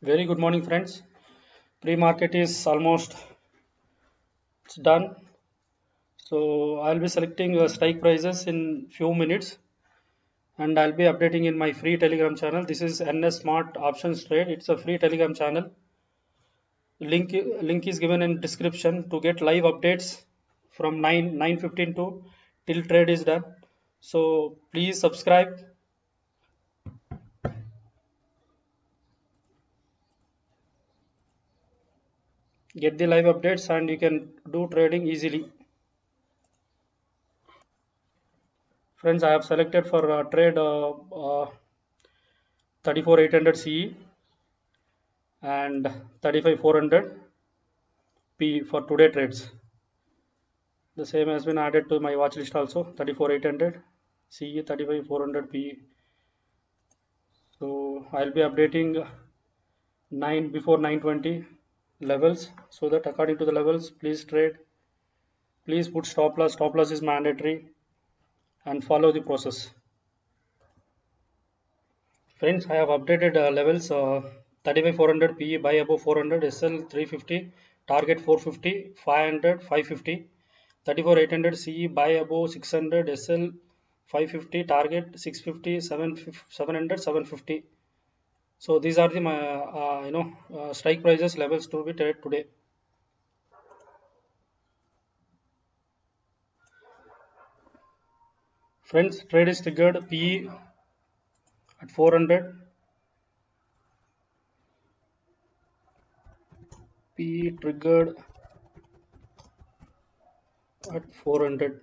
Very good morning, friends. Pre-market is almost done, so I'll be selecting strike prices in few minutes, and I'll be updating in my free Telegram channel. This is NS Smart Options Trade. It's a free Telegram channel. Link is given in description to get live updates from 9:15 to till trade is done. So please subscribe, get the live updates, and you can do trading easily. Friends, I have selected for trade 34,800 CE and 35,400 P for today trades. The same has been added to my watch list also, 34,800 CE, 35,400 P. So I'll be updating 9 before 9:20 levels, so that according to the levels, please trade. Please put stop loss. Stop loss is mandatory, and follow the process. Friends, I have updated levels 35,400 PE, buy above 400, SL 350, target 450, 500, 550, 34,800 CE, buy above 600, SL 550, target 650, 700, 750. So these are the strike prices levels to be traded today. Friends, trade is triggered PE at 400, PE triggered at 400.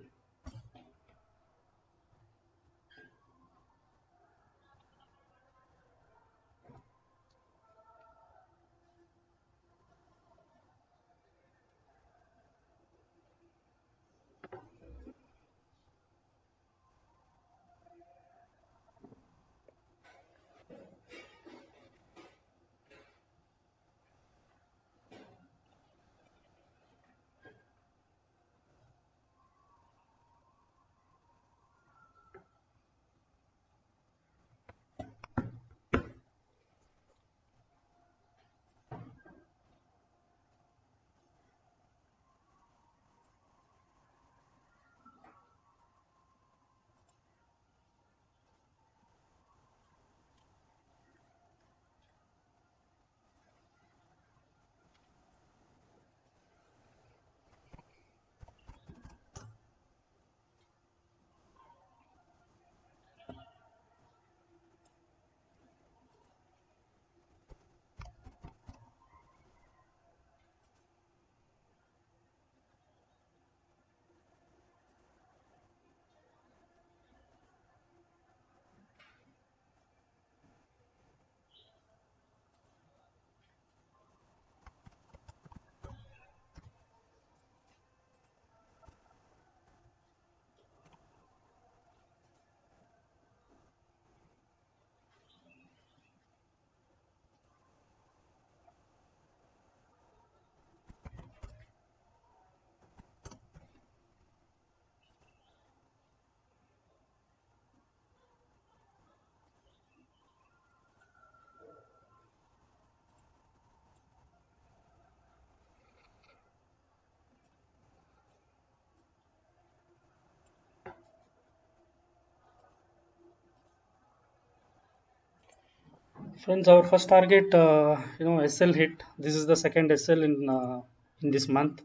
Friends, our first target, SL hit. This is the second SL in this month.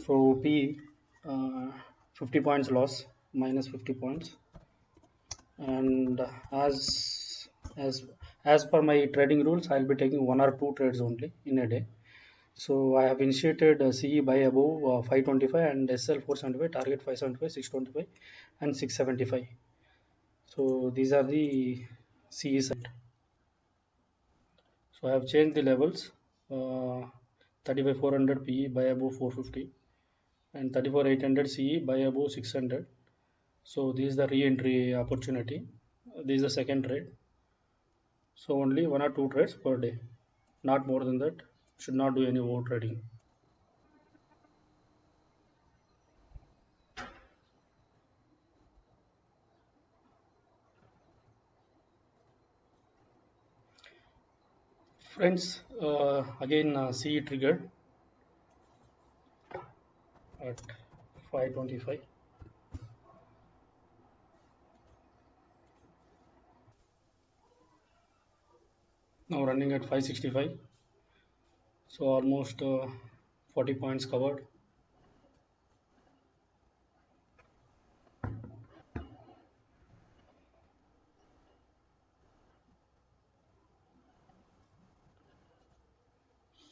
So P, 50 points loss, minus 50 points, and as as per my trading rules, I'll be taking one or two trades only in a day. So I have initiated CE buy above 525 and SL 475, target 575, 625, and 675. So these are the CE set. So I have changed the levels. 35,400 PE buy above 450 and 34,800 CE buy above 600. So this is the re-entry opportunity. This is the second trade. So only one or two trades per day, not more than that. Should not do any over trading. Friends, again CE triggered at 525. Now running at 565. So almost 40 points covered.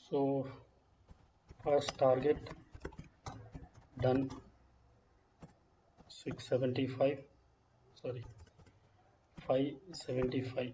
So first target done 675. Sorry, 575.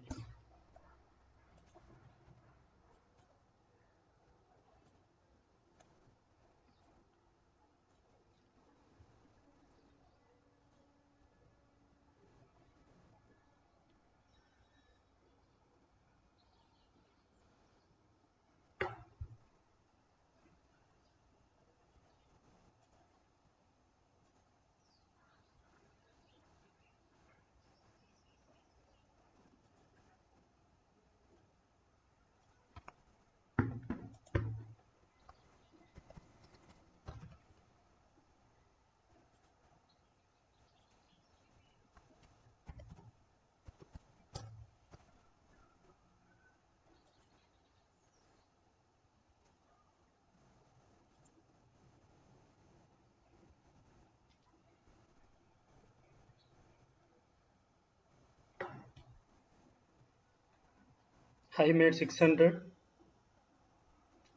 High made 600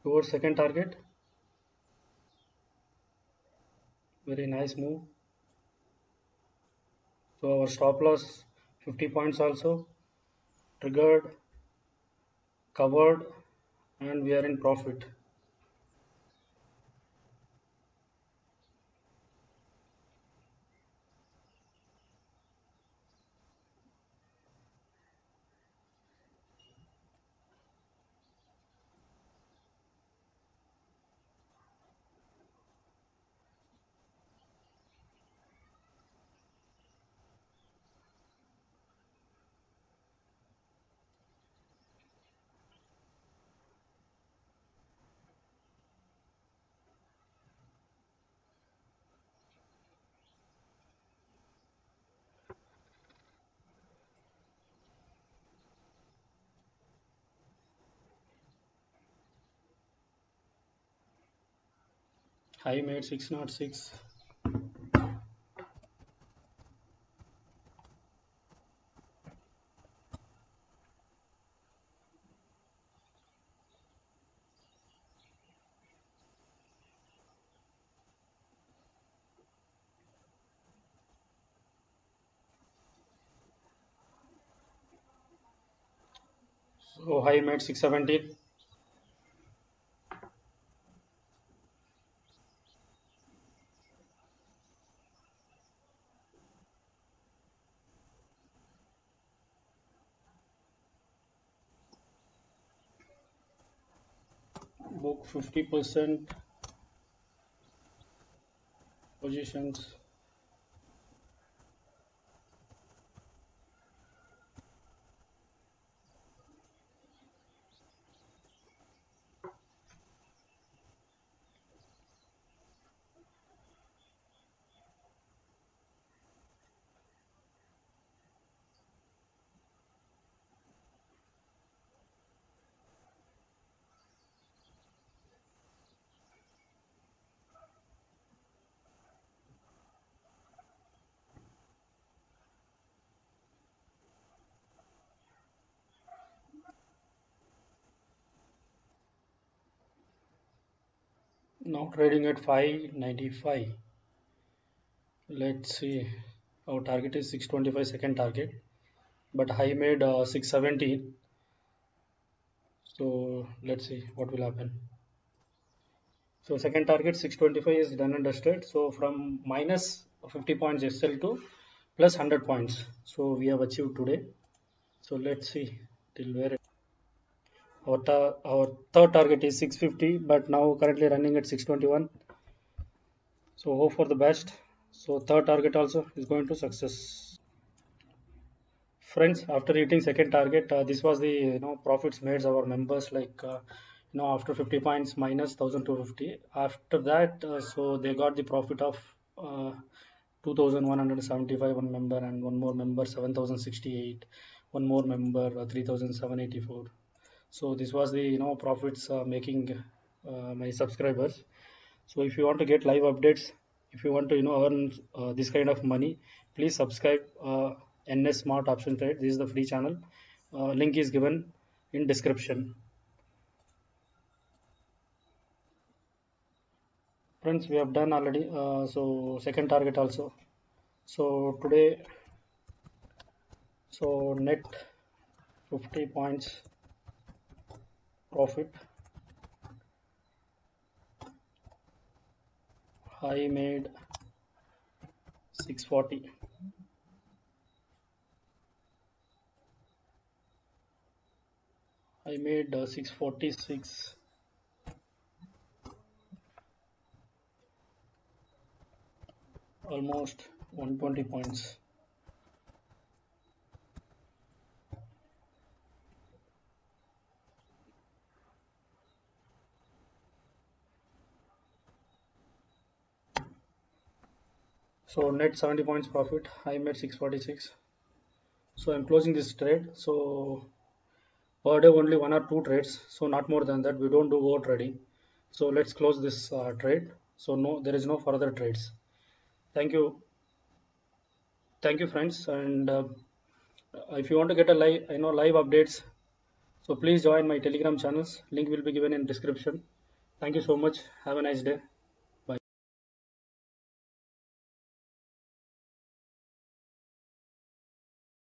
towards second target. Very nice move. So our stop loss 50 points also triggered, covered, and we are in profit. High made 606. So high made 617. Book 50% positions. Now trading at 595. Let's see. Our target is 625 second target, but high made 617. So let's see what will happen. So second target 625 is done and dusted. So from minus 50 points SL to plus 100 points. So we have achieved today. So let's see till where our third target is 650, but now currently running at 621. So hope for the best. So third target also is going to success. Friends, after hitting second target, this was the profits made our members, like after 50 points minus 1250. After that, so they got the profit of 2175 one member, and one more member 7068, one more member 3784. So this was the profits making my subscribers. So if you want to get live updates, if you want to earn this kind of money, please subscribe NS Smart Option Trade. This is the free channel. Link is given in description. Friends, we have done already. So second target also. So today, so net 50 points profit. I made 640. I made 646. Almost 120 points. So net 70 points profit. I made 646. So I'm closing this trade. So per day only one or two trades. So not more than that. We don't do over trading. So let's close this trade. So no, there is no further trades. Thank you. Thank you, friends. And if you want to get a live, live updates, so please join my Telegram channels. Link will be given in description. Thank you so much. Have a nice day.